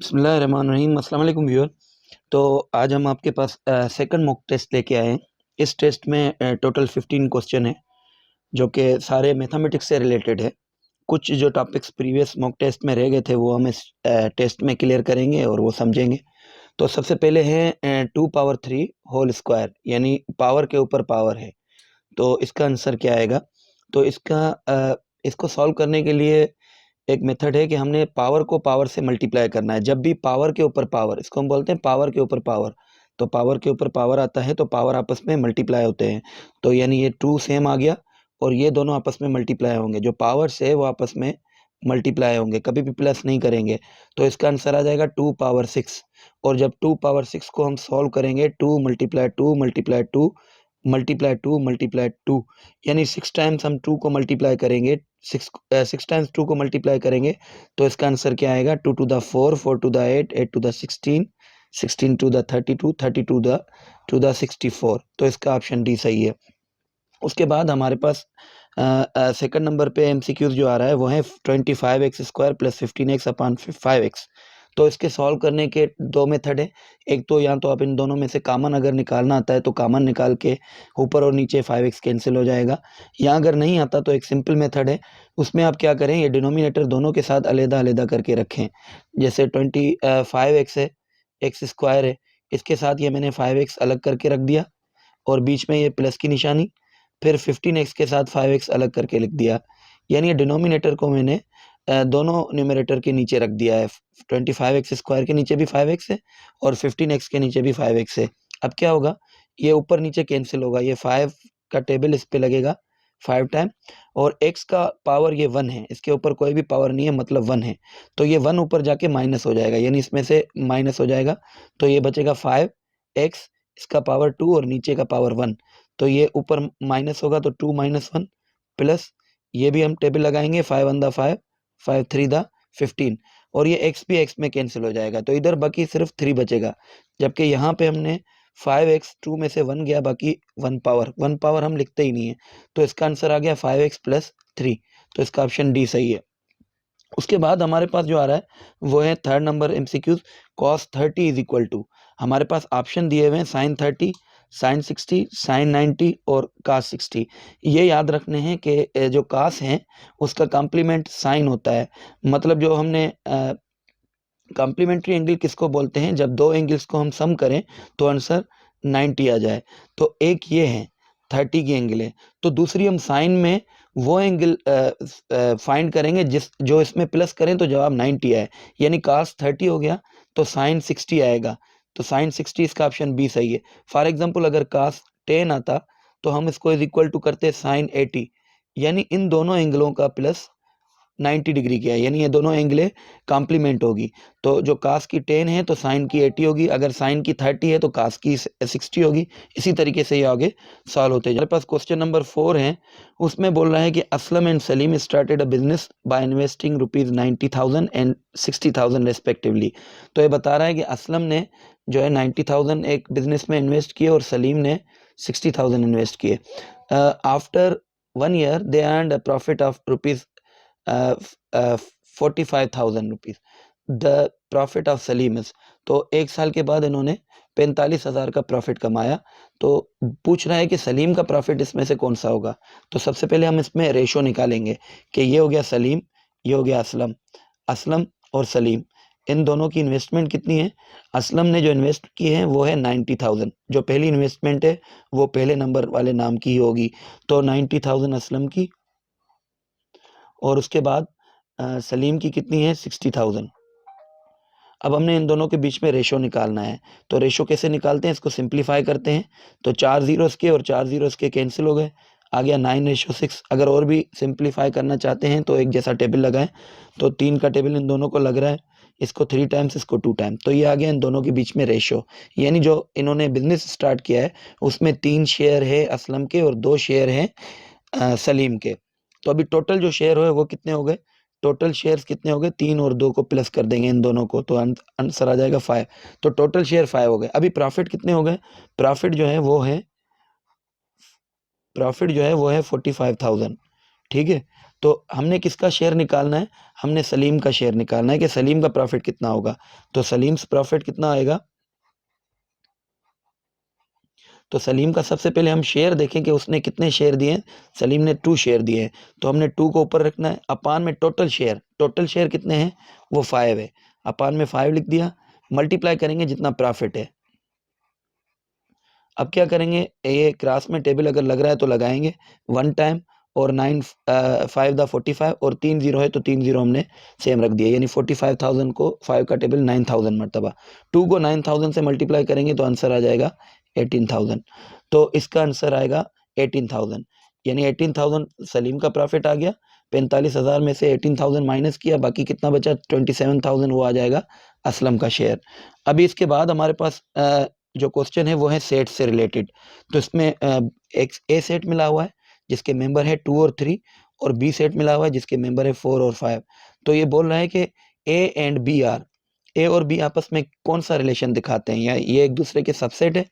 बिस्मिल्लाहिर्रहमानिर्रहीम। अस्सलाम वालेकुम व्यूअर। तो आज हम आपके पास सेकंड मॉक टेस्ट लेके आए हैं। इस टेस्ट में टोटल 15 क्वेश्चन है जो कि सारे मैथमेटिक्स से रिलेटेड है। कुछ जो टॉपिक्स प्रीवियस मॉक टेस्ट में रह गए थे वो हम इस टेस्ट में क्लियर करेंगे और वो समझेंगे। तो सबसे पहले है 2 पावर 3 होल स्क्वायर, यानी पावर के ऊपर पावर है। तो इसका आंसर क्या आएगा? तो इसको सॉल्व करने के लिए एक मेथड है कि हमने पावर को पावर से मल्टीप्लाई करना है। जब भी पावर के ऊपर पावर, इसको हम बोलते हैं पावर के ऊपर पावर, तो पावर के ऊपर पावर आता है तो पावर आपस में मल्टीप्लाई होते हैं। तो यानी ये 2 सेम आ गया और ये दोनों आपस में मल्टीप्लाई होंगे। जो पावर्स है वो आपस में मल्टीप्लाई होंगे, कभी भी प्लस नहीं करेंगे। तो इसका आंसर आ जाएगा 2 पावर 6। और जब 2 पावर 6 को हम सॉल्व करेंगे, 2 यानी 6 टाइम्स हम 2 को मल्टीप्लाई करेंगे, 6 टाइम्स 2 को मल्टीप्लाई करेंगे तो इसका आंसर क्या आएगा? 2 to the 4, 4 to the 8, 8 to the 16, 16 to the 32, 32 to the 64। तो इसका ऑप्शन डी सही है। उसके बाद हमारे पास सेकंड नंबर पे एमसीक्यूज जो आ रहा है वो है 25x² plus 15x upon 5x। तो इसके सॉल्व करने के दो मेथड है। एक तो या तो आप इन दोनों में से कॉमन अगर निकालना आता है तो कॉमन निकाल के ऊपर और नीचे 5x कैंसिल हो जाएगा, या अगर नहीं आता तो एक सिंपल मेथड है। उसमें आप क्या करें, ये डिनोमिनेटर दोनों के साथ अलग अलग करके रखें। जैसे 25x है, x² है, इसके साथ ये मैंने 5x अलग करके रख दिया और बीच में ये प्लस की निशानी, फिर 15x के साथ 5x अलग करके लिख दिया। यानी ये डिनोमिनेटर को मैंने दोनों न्यूमरेटर के नीचे रख दिया है। 25x² के नीचे भी 5x है और 15x के नीचे भी 5x है। अब क्या होगा, ये ऊपर नीचे कैंसिल होगा, ये 5 का टेबल इस पे लगेगा 5 टाइम, और x का पावर ये 1 है, इसके ऊपर कोई भी पावर नहीं है मतलब 1 है। तो ये 1 ऊपर जाके माइनस हो जाएगा, यानी इसमें से माइनस हो जाएगा तो ये बचेगा 5x, इसका पावर 2 और नीचे का पावर 1। तो ये ऊपर माइनस होगा तो 2 माइनस 1 प्लस, ये भी हम टेबल लगाएंगे 5 1 द 5, 5 3 द 15, और ये x भी x में कैंसिल हो जाएगा तो इधर बाकी सिर्फ 3 बचेगा। जबकि यहाँ पे हमने 5x, 2 में से 1 गया, बाकी 1 पावर हम लिखते ही नहीं है। तो इसका आंसर आ गया 5x प्लस 3। तो इसका ऑप्शन डी सही है। उसके बाद हमारे पास जो आ रहा है वो है third number MCQs. cos 30 is equal to, हमारे पास ऑप्शन दिए हुए हैं sin 30, sin 60, sin 90 और cos 60। ये याद रखने हैं कि जो cos है उसका कॉम्प्लीमेंट sin होता है। मतलब जो हमने कॉम्प्लीमेंट्री एंगल किसको बोलते हैं, जब दो एंगल्स को हम सम करें तो आंसर 90 आ जाए। तो एक ये है 30 की एंगल है, तो दूसरी हम साइन में वो एंगल फाइंड करेंगे जिस जो इसमें प्लस करें तो जवाब 90 आए। यानी cos 30 हो गया तो sin 60 आएगा, तो sin 60 इसका ऑप्शन बी सही है। फॉर एग्जांपल अगर cos 10 आता तो हम इसको इज इक्वल टू करते sin 80, यानी इन दोनों एंगलों का प्लस 90 डिग्री किया है, यानी ये दोनों एंगलें कॉम्प्लीमेंट होगी। तो जो कास की 10 है तो साइन की 80 होगी, अगर साइन की 30 है तो कास की 60 होगी। इसी तरीके से ये आगे सॉल्व होते हैं। हमारे पास क्वेश्चन नंबर 4 है, उसमें बोल रहा है कि Aslam and Salim started a business by investing ₹90,000 and 60,000 respectively. तो ये बता रहा है कि असलम ने जो है 90,000 एक बिजनेस में इन्वेस्ट किए और सलीम ने 60,000 इन्वेस्ट किए। After 1 year they earned a profit of ₹45,000। The profit of Salim is, तो एक साल के बाद इन्होंने 45,000 का प्रॉफिट कमाया। तो पूछ रहा है कि सलीम का प्रॉफिट इसमें से कौन सा होगा। तो सबसे पहले हम इसमें रेशो निकालेंगे कि ये हो गया सलीम, ये हो गया असलम। असलम और सलीम इन दोनों की इन्वेस्टमेंट कितनी है? असलम ने जो इन्वेस्ट की है वो है 90,000, जो पहली इन्वेस्टमेंट है वो पहले नंबर वाले नाम की ही होगी। तो 90,000 असलम की, और उसके बाद सलीम की कितनी है? 60,000। अब हमने इन दोनों के बीच में रेशो निकालना है। तो रेशो कैसे निकालते हैं, इसको सिंप्लीफाई करते हैं। तो 4 जीरोस के और 4 जीरोस के कैंसिल हो गए, आ गया 9:6। अगर और भी सिंप्लीफाई करना चाहते हैं तो एक जैसा टेबल लगाएं। तो 3 का टेबल इन दोनों को लग रहा है, इसको 3 टाइम्स, इसको 2 टाइम्स, तो ये आ गया इन दोनों के बीच में रेशो। यानी जो इन्होंने बिजनेस स्टार्ट किया है उसमें 3 शेयर है असलम के और 2 शेयर हैं सलीम के। तो अभी टोटल जो शेयर हुए वो कितने हो गए? टोटल शेयर्स कितने हो गए? 3 और 2 को प्लस कर देंगे इन दोनों को तो आंसर आ जाएगा 5। तो टोटल शेयर 5 हो गए। अभी प्रॉफिट कितने हो गए? प्रॉफिट जो है वो है 45,000। ठीक है, तो हमने किसका शेयर निकालना है, हमने सलीम का शेयर निकालना है कि सलीम का प्रॉफिट कितना होगा। तो सलीम प्रॉफिट कितना आएगा, तो सलीम का सबसे पहले हम शेयर देखें कि उसने कितने शेयर दिए हैं। सलीम ने 2 शेयर दिए हैं, तो हमने 2 को ऊपर रखना है। अपान में टोटल शेयर कितने हैं, वो 5 है। अपान में 5 लिख दिया, मल्टीप्लाई करेंगे जितना प्रॉफिट है। अब क्या करेंगे, ये क्रास में टेबल अगर लग रहा है तो लगाएंगे 1 टाइम, और 9 5 द 45, और 3 जीरो है तो 3 जीरो हमने सेम रख दिया, यानी 45,000 को 5 का टेबल 9,000 मरतबा, 2 को 9,000 से मल्टीप्लाई करेंगे तो आंसर आ जाएगा 18,000। तो इसका आंसर आएगा 18,000, यानी 18,000 सलीम का प्रॉफिट आ गया। 45,000 में से 18,000 माइनस किया, बाकी कितना बचा 27,000, वो आ जाएगा असलम का शेयर। अभी इसके बाद हमारे पास जो क्वेश्चन है वो है सेट से रिलेटेड। तो इसमें एक ए सेट मिला हुआ है जिसके मेंबर है 2 और 3, और बी सेट मिला हुआ है जिसके मेंबर है 4 और 5। तो ये बोल रहा है कि ए और बी आपस में कौन सा रिलेशन दिखाते हैं, या ये एक दूसरे के सबसेट है,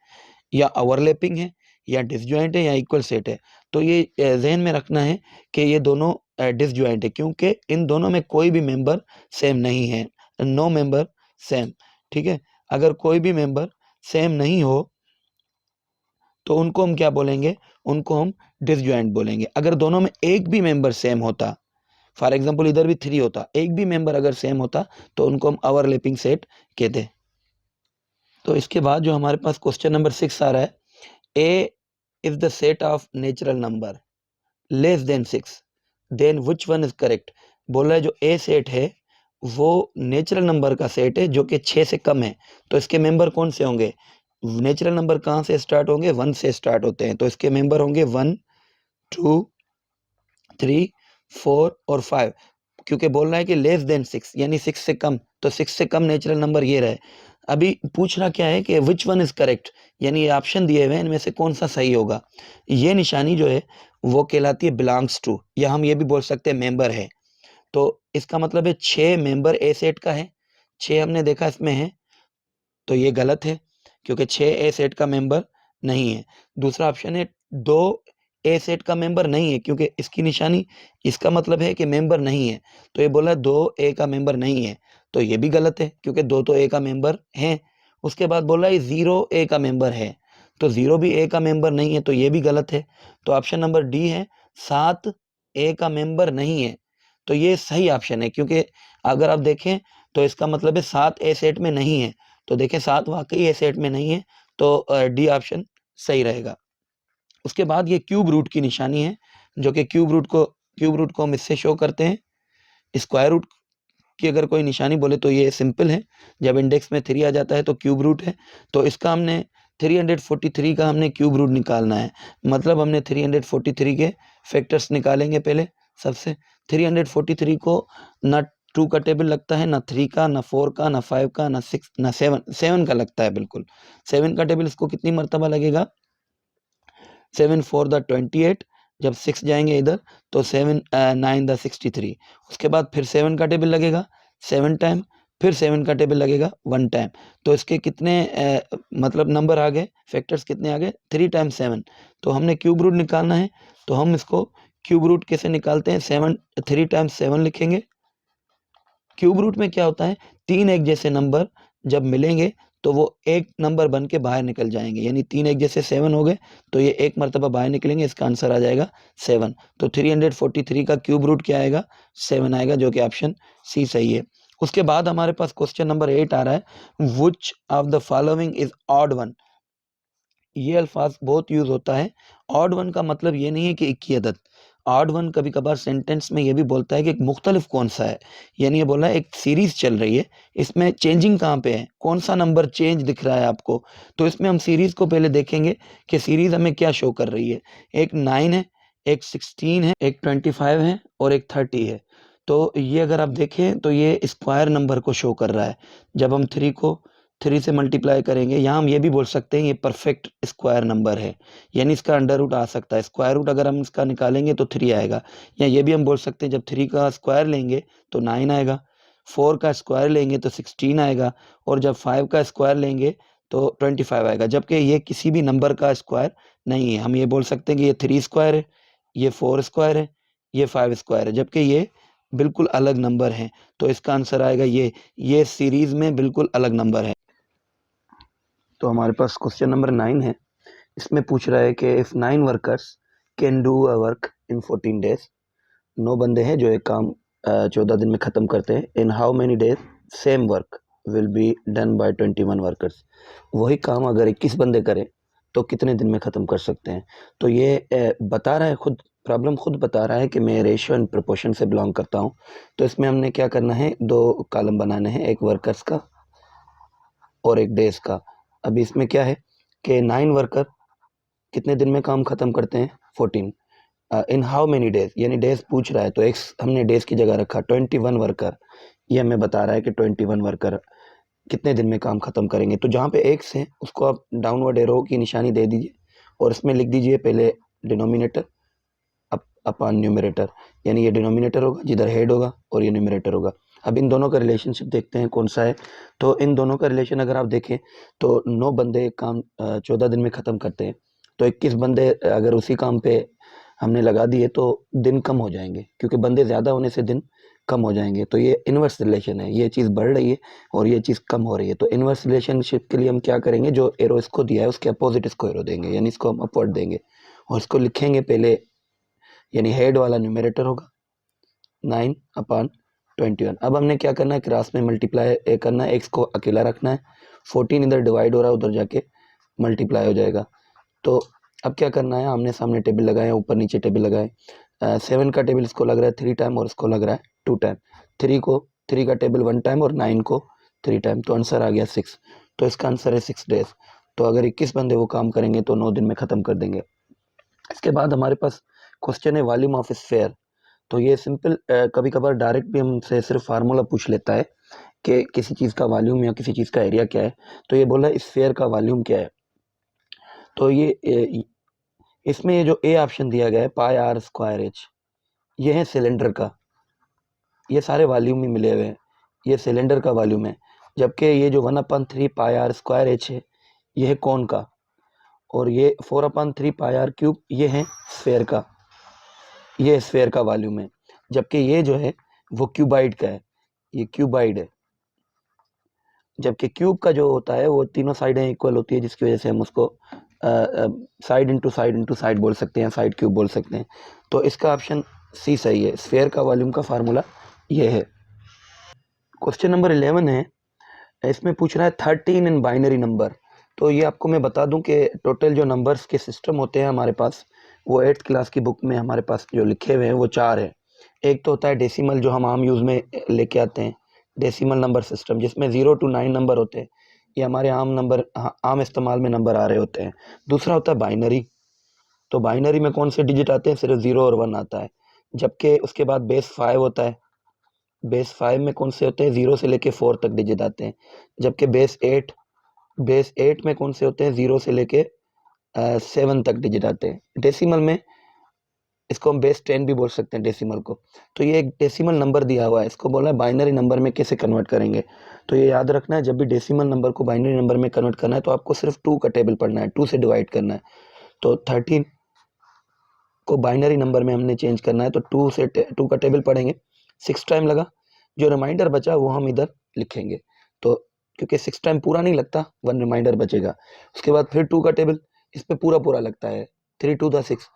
या ओवरलैपिंग है, या डिसजॉइंट है, या इक्वल सेट है। तो ये जहन में रखना है कि ये दोनों डिसजॉइंट है, क्योंकि इन दोनों में कोई भी मेंबर सेम नहीं है, नो मेंबर सेम। ठीक है, अगर कोई भी मेंबर सेम नहीं हो तो उनको हम क्या बोलेंगे, उनको हम डिसजॉइंट बोलेंगे। अगर दोनों में एक भी मेंबर सेम होता, फॉर एग्जांपल इधर भी 3 होता, एक भी मेंबर अगर सेम होता तो उनको हम ओवरलैपिंग सेट कहते। तो इसके बाद जो हमारे पास क्वेश्चन नंबर 6 आ रहा है, A is the set of natural number less than 6, then which one is correct. बोल रहा है जो ए सेट है वो नेचुरल नंबर का सेट है जो कि 6 से कम है, तो इसके मेंबर कौन से होंगे। नेचुरल नंबर कहाँ से स्टार्ट होंगे, 1 से स्टार्ट होते हैं, तो इसके मेंबर होंगे 1 2 3 4 और 5। क्योंकि बोल रहा है कि लेस देन 6 यानी 6 से कम, तो 6 से कम नेचुरल नंबर ये रहे। अभी पूछ रहा क्या है कि विच वन इज करेक्ट, यानी ये ऑप्शन दिए हुए हैं इनमें से कौन सा सही होगा। ये निशानी जो है वो कहलाती है बिलोंग्स टू, या हम ये भी बोल सकते हैं मेंबर है। तो इसका मतलब है 6 मेंबर ए सेट का है, 6 हमने देखा इसमें है, तो ये गलत है क्योंकि 6 ए सेट का मेंबर नहीं है। दूसरा ऑप्शन है 2 ए सेट का मेंबर नहीं है, क्योंकि इसकी निशानी, इसका मतलब है कि मेंबर नहीं है, तो ये बोला 2 ए का मेंबर नहीं है, तो ये भी गलत है क्योंकि 2 तो ए का मेंबर हैं। उसके बाद बोला है 0 ए का मेंबर है, तो 0 भी ए का मेंबर नहीं है, तो ये भी गलत है। तो ऑप्शन नंबर डी है 7 ए का मेंबर नहीं है, तो ये सही ऑप्शन है, क्योंकि अगर आप देखें तो इसका मतलब है 7 ए सेट में नहीं है, तो देखें 7 वाकई ए सेट में नहीं है, तो डी ऑप्शन सही रहेगा। उसके बाद ये क्यूब रूट की निशानी है, जो कि क्यूब रूट को हम इससे शो करते हैं। स्क्वायर रूट की अगर कोई निशानी बोले तो ये सिंपल है, जब इंडेक्स में 3 आ जाता है तो क्यूब रूट है। तो इसका हमने 343 का हमने क्यूब रूट निकालना है, मतलब हमने 343 के फैक्टर्स निकालेंगे पहले। सबसे 343 को ना 2 का टेबल लगता है, ना 3 का, ना 4 का, ना 5 का, ना 6, ना 7 का लगता है, बिल्कुल 7 का टेबल इसको कितनी मरतबा लगेगा, 7 4 द 28, जब 6 जाएंगे इधर तो 7 9 द 63। उसके बाद फिर 7 का टेबल लगेगा 7 टाइम, फिर 7 का टेबल लगेगा 1 टाइम। तो इसके कितने मतलब नंबर आ गए, फैक्टर्स कितने आ गए, 3 टाइम्स 7। तो हमने क्यूब रूट निकालना है, तो हम इसको क्यूब रूट कैसे निकालते हैं, 3 टाइम्स 7 लिखेंगे। क्यूब रूट में क्या होता है, 3 एक जैसे नंबर जब मिलेंगे तो वो एक नंबर बन के बाहर निकल जाएंगे, यानी 3 एक जैसे 7 हो गए, तो ये एक मरतबा बाहर निकलेंगे, इसका आंसर आ जाएगा 7। तो 343 का क्यूब रूट क्या आएगा, 7 आएगा, जो कि ऑप्शन सी सही है। उसके बाद हमारे पास क्वेश्चन नंबर 8 आ रहा है, which of the following is odd one. ये अल्फाज बहुत यूज होता है। ऑड वन का मतलब ये नहीं है कि एक ही अदद, ऑड वन कभी कभार सेंटेंस में ये भी बोलता है कि एक मुख्तलिफ कौन सा है, यानी ये बोला है एक सीरीज चल रही है, इसमें चेंजिंग कहाँ पे है, कौन सा नंबर चेंज दिख रहा है आपको। तो इसमें हम सीरीज को पहले देखेंगे कि सीरीज हमें क्या शो कर रही है। एक 9 है, एक 16 है, एक 25 है, और एक 30 है। तो ये अगर आप देखें तो ये स्क्वायर नंबर को शो कर रहा है। जब हम 3 को 3 से मल्टीप्लाई करेंगे, यहाँ हम ये भी बोल सकते हैं ये परफेक्ट स्क्वायर नंबर है, यानी इसका अंडर रूट आ सकता है। स्क्वायर रूट अगर हम इसका निकालेंगे तो 3 आएगा, या ये भी हम बोल सकते हैं जब 3 का स्क्वायर लेंगे तो 9 आएगा, 4 का स्क्वायर लेंगे तो 16 आएगा, और जब 5 का स्क्वायर लेंगे तो 25 आएगा। जबकि ये किसी भी नंबर का स्क्वायर नहीं है, हम ये बोल सकते हैं कि ये 3 स्क्वायर है, ये 4 स्क्वायर है, ये 5 स्क्वायर है, जबकि ये बिल्कुल अलग नंबर है। तो इसका आंसर आएगा ये सीरीज में बिल्कुल अलग नंबर है। तो हमारे पास क्वेश्चन नंबर 9 है। इसमें पूछ रहा है कि if 9 workers can do a work in 14 days, 9 बंदे हैं जो एक काम 14 दिन में ख़त्म करते हैं। In how many days same work will be done by 21 workers, वही काम अगर 21 बंदे करें तो कितने दिन में ख़त्म कर सकते हैं। तो ये बता रहा है, खुद प्रॉब्लम खुद बता रहा है कि मैं रेशियो एंड प्रोपोर्शन से बिलोंग करता हूँ। तो इसमें हमने क्या करना है, 2 कॉलम बनाने हैं, एक वर्कर्स का और एक डेज का। अभी इसमें क्या है कि 9 वर्कर कितने दिन में काम ख़त्म करते हैं, 14। इन हाउ मेनी डेज, यानी डेज पूछ रहा है तो एक्स हमने डेज की जगह रखा। 21 वर्कर, ये हमें बता रहा है कि 21 वर्कर कितने दिन में काम खत्म करेंगे। तो जहाँ पे एक्स है उसको आप डाउनवर्ड एरो की निशानी दे दीजिए और इसमें लिख दीजिए पहले डिनोमिनेटर अपॉन न्यूमरेटर, यानी ये डिनोमिनेटर होगा जिधर हेड होगा और ये न्यूमरेटर होगा। अब इन दोनों का रिलेशनशिप देखते हैं कौन सा है। तो इन दोनों का रिलेशन अगर आप देखें तो 9 बंदे काम 14 दिन में ख़त्म करते हैं, तो 21 बंदे अगर उसी काम पे हमने लगा दिए तो दिन कम हो जाएंगे, क्योंकि बंदे ज़्यादा होने से दिन कम हो जाएंगे। तो ये इन्वर्स रिलेशन है, ये चीज़ बढ़ रही है और ये चीज़ कम हो रही है। तो इन्वर्स रिलेशनशिप के लिए हम क्या करेंगे, जो एरो इसको दिया है उसके अपोजिट इसको एरो देंगे, यानी इसको हम अपवर्ड देंगे और इसको लिखेंगे पहले, यानी हेड वाला न्यूमरेटर होगा 9/21। अब हमने क्या करना है, क्रॉस में मल्टीप्लाई करना है, एक्स को अकेला रखना है, 14 इधर डिवाइड हो रहा है उधर जाके मल्टीप्लाई हो जाएगा। तो अब क्या करना है, आमने सामने टेबल लगाए, ऊपर नीचे टेबल लगाए। 7 का टेबल इसको लग रहा है 3 टाइम और इसको लग रहा है 2 टाइम। 3 का टेबल 1 टाइम और 9 को 3 टाइम, तो आंसर आ गया 6। तो इसका आंसर है 6 डेज। तो अगर 21 बंदे वो काम करेंगे तो 9 दिन में ख़त्म कर देंगे। इसके बाद हमारे पास क्वेश्चन है वॉल्यूम ऑफ स्फेयर। तो ये सिंपल, कभी कभार डायरेक्ट भी हमसे सिर्फ फार्मूला पूछ लेता है कि किसी चीज़ का वॉल्यूम या किसी चीज़ का एरिया क्या है। तो ये बोला स्फेयर का वॉल्यूम क्या है। तो इसमें ये जो ए ऑप्शन दिया गया है पाई आर स्क्वायर एच, ये है सिलेंडर का, ये सारे वॉल्यूम ही मिले हुए हैं, ये सिलेंडर का वॉल्यूम है। जबकि ये जो 1/3 पाई आर स्क्वायर एच है ये है कौन का, और ये 4/3 पाई आर क्यूब ये है स्फेयर का, ये स्फेयर का वॉल्यूम है। जबकि ये जो है वो क्यूबाइड का है, ये क्यूबाइड है। जबकि क्यूब का जो होता है वो तीनों साइडें इक्वल होती है, जिसकी वजह से हम उसको साइड इंटू साइड बोल सकते हैं, साइड क्यूब बोल सकते हैं। तो इसका ऑप्शन सी सही है, स्फेयर का वॉल्यूम का फार्मूला ये है। क्वेश्चन नंबर 11 है, इसमें पूछ रहा है 13 इन बाइनरी नंबर। तो ये आपको मैं बता दूं कि टोटल जो नंबर्स के सिस्टम होते हैं हमारे पास, वो 8th क्लास की बुक में हमारे पास जो लिखे हुए हैं वो 4 है। एक तो होता है डेसिमल, जो हम आम यूज़ में लेके आते हैं, डेसिमल नंबर सिस्टम, जिसमें 0 to 9 नंबर होते हैं, ये हमारे आम नंबर, आम इस्तेमाल में नंबर आ रहे होते हैं। दूसरा होता है बाइनरी। तो बाइनरी में कौन से डिजिट आते हैं, सिर्फ 0 और 1 आता है। जबकि उसके बाद बेस 5 होता है, बेस 5 में कौन से होते हैं, 0 से लेके 4 तक डिजिट आते हैं। जबकि बेस 8 में कौन से होते हैं, 0 से लेके 7 तक डिजिट आते हैं। डेसिमल में इसको हम बेस 10 भी बोल सकते हैं डेसिमल को। तो ये एक डेसिमल नंबर दिया हुआ है, इसको बोला है बाइनरी नंबर में कैसे कन्वर्ट करेंगे। तो ये याद रखना है, जब भी डेसिमल नंबर को बाइनरी नंबर में कन्वर्ट करना है तो आपको सिर्फ 2 का टेबल पढ़ना है, 2 से डिवाइड करना है। तो 13 को बाइनरी नंबर में हमने चेंज करना है, तो 2 का टेबल पढ़ेंगे, 6 टाइम लगा, जो रिमाइंडर बचा वो हम इधर लिखेंगे। तो क्योंकि 6 टाइम पूरा नहीं लगता, 1 रिमाइंडर बचेगा। उसके बाद फिर 2 का टेबल, इस पर पूरा पूरा लगता है, 3 2 6,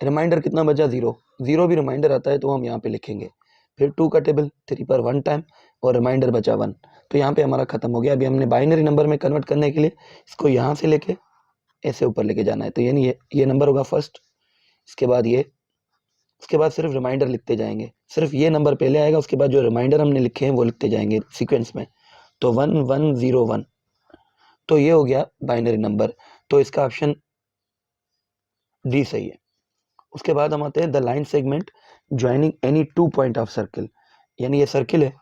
रिमाइंडर कितना बचा, 0, 0 भी रिमाइंडर आता है तो हम यहाँ पे लिखेंगे। फिर 2 का टेबल, 3 पर 1 टाइम और रिमाइंडर बचा 1, तो यहाँ पे हमारा खत्म हो गया। अभी हमने बाइनरी नंबर में कन्वर्ट करने के लिए इसको यहाँ से लेके ऐसे ऊपर लेके जाना है। तो यानी ये नंबर होगा फर्स्ट, इसके बाद ये, उसके बाद सिर्फ रिमाइंडर लिखते जाएंगे, सिर्फ ये नंबर पहले आएगा, उसके बाद जो रिमाइंडर हमने लिखे हैं वो लिखते जाएंगे सीक्वेंस में। तो 1 1 0 1, तो ये हो गया बाइनरी नंबर। तो इसका ऑप्शन डी सही है। उसके बाद हम आते हैं the line segment joining any 2 point of circle, यानी ये सर्किल है,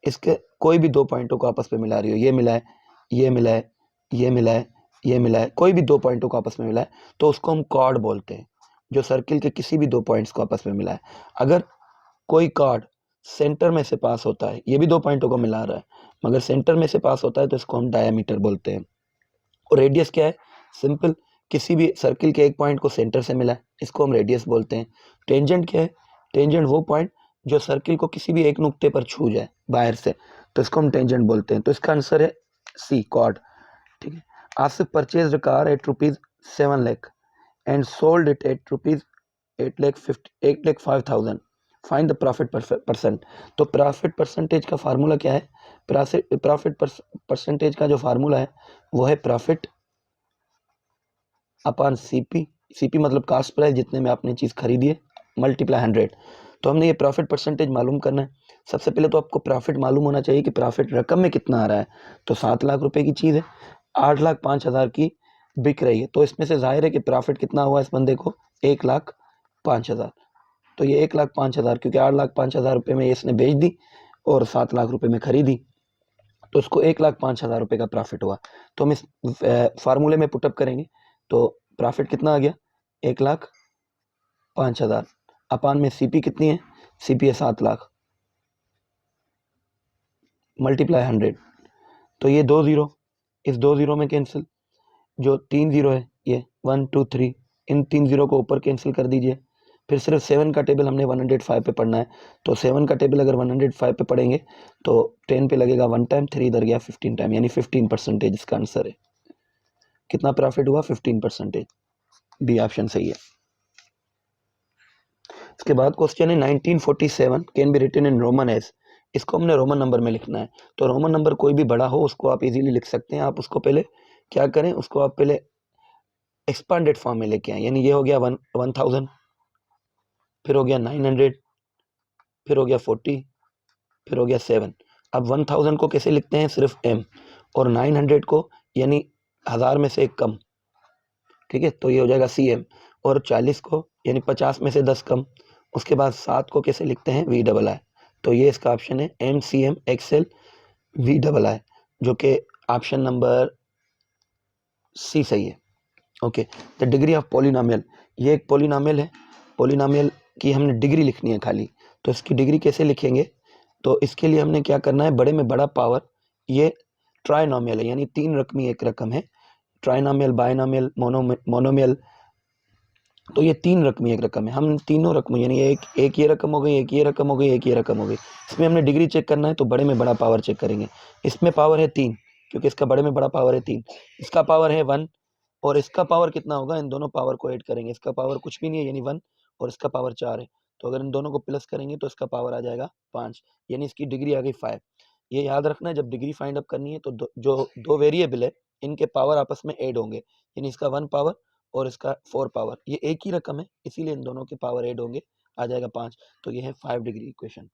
इसके कोई भी 2 पॉइंटों को आपस में मिला रही हो, ये मिला है, ये मिला है, ये मिला है, ये मिला है, कोई भी 2 पॉइंटों को आपस में मिला है तो उसको हम कॉर्ड बोलते हैं, जो सर्किल के किसी भी 2 पॉइंट्स को आपस में मिला है। अगर कोई कॉर्ड सेंटर में से पास होता है, ये भी 2 पॉइंटों को मिला रहा है मगर सेंटर में से पास होता है, तो इसको हम डायमीटर बोलते हैं। और रेडियस क्या है, सिंपल, किसी भी सर्किल के एक पॉइंट को सेंटर से मिला है, इसको हम रेडियस बोलते हैं। टेंजेंट क्या है? टेंजेंट वो पॉइंट जो सर्किल को किसी भी एक नुक्ते पर छू जाए बाहर से, तो इसको हम टेंजेंट बोलते हैं। तो इसका आंसर है सी, कॉर्ड। ठीक है। Asif purchase car eight ₹7 lakh and sold it at ₹8,05,000। Find the profit percent. तो प्रॉफिट परसेंटेज का फार्मूला क्या है? प्रॉफिट परसेंटेज का जो फार्मूला है वो है प्रॉफिट अपॉन सीपी। सीपी मतलब कास्ट प्राइस, जितने में आपने चीज़ खरीदी है, मल्टीप्लाई 100। तो हमने ये प्रॉफिट परसेंटेज मालूम करना है। सबसे पहले तो आपको प्रॉफिट मालूम होना चाहिए कि प्रॉफिट रकम में कितना आ रहा है। तो 7 लाख रुपए की चीज़ है, 8,05,000 की बिक रही है, तो इसमें से जाहिर है कि प्रॉफिट कितना हुआ इस बंदे को? 1,05,000। तो ये 1,05,000, क्योंकि 8,05,000 रुपये में इसने बेच दी और 7 लाख रुपए में खरीदी, तो उसको 1,05,000 रुपये का प्रॉफिट हुआ। तो हम इस फार्मूले में पुटअप करेंगे तो प्रॉफिट कितना आ गया? 1,05,000 अपान में सीपी कितनी है? सीपी है 7 लाख, मल्टीप्लाई 100। तो ये 2 जीरो इस 2 जीरो में कैंसिल, जो 3 जीरो है ये 1 2 3, इन 3 जीरो को ऊपर कैंसिल कर दीजिए। फिर सिर्फ 7 का टेबल हमने 105 पे पढ़ना है। तो 7 का टेबल अगर 105 पे पढ़ेंगे तो 10 पे लगेगा 1 टाइम, 3 इधर गया 15 टाइम, यानी 15% इसका आंसर है। कितना प्रॉफिट हुआ? 15%। बी ऑप्शन सही है। इसके बाद क्वेश्चन है 1947 can be written in Roman as. इसको हमने रोमन नंबर में लिखना है। तो रोमन नंबर कोई भी बड़ा हो उसको आप इजीली लिख सकते हैं। आप उसको पहले क्या करें, उसको आप पहले एक्सपांडेड फॉर्म में लेके आए। यानी ये हो गया 1000, फिर हो गया 900, फिर हो गया 40, फिर हो गया 7। अब 1000 को कैसे लिखते हैं? सिर्फ m, और 900 को यानी 1000 में से एक कम। ठीक है, तो ये हो जाएगा CM। और 40 को यानी 50 में से 10 कम। उसके बाद 7 को कैसे लिखते हैं? VII। तो ये इसका ऑप्शन है MCM XL VII, जो कि ऑप्शन नंबर सी सही है। Okay. The degree of polynomial, ये एक पॉलिनोमियल है। पॉलिनोमियल की हमने डिग्री लिखनी है खाली। तो इसकी डिग्री कैसे लिखेंगे? तो इसके लिए हमने क्या करना है? बड़े में बड़ा पावर, ये ट्राइनोमियल है, यानी 3 रकमी एक रकम है। Trinomial, binomial, monomial. तो ये 3 रकमी एक रकम है। हम तीनों रकम यानी एक ये रकम हो गई, एक ये रकम हो गई, एक ये रकम हो गई। इसमें हमने डिग्री चेक करना है तो बड़े में बड़ा पावर चेक करेंगे। इसमें पावर है 3, क्योंकि इसका बड़े में बड़ा पावर है 3। इसका पावर है 1, और इसका पावर कितना होगा? इन दोनों पावर को ऐड करेंगे। इसका पावर कुछ भी नहीं है, यानी 1, और इसका पावर 4 है। तो अगर इन दोनों को प्लस करेंगे तो इसका पावर आ जाएगा 5, यानी इसकी डिग्री आ गई 5। ये याद रखना है, जब डिग्री फाइंड अप करनी है तो जो दो वेरिएबल है इनके पावर आपस में ऐड होंगे। यानी इसका 1 पावर और इसका 4 पावर, ये एक ही रकम है, इसीलिए इन दोनों के पावर ऐड होंगे, आ जाएगा 5। तो ये है 5 डिग्री इक्वेशन।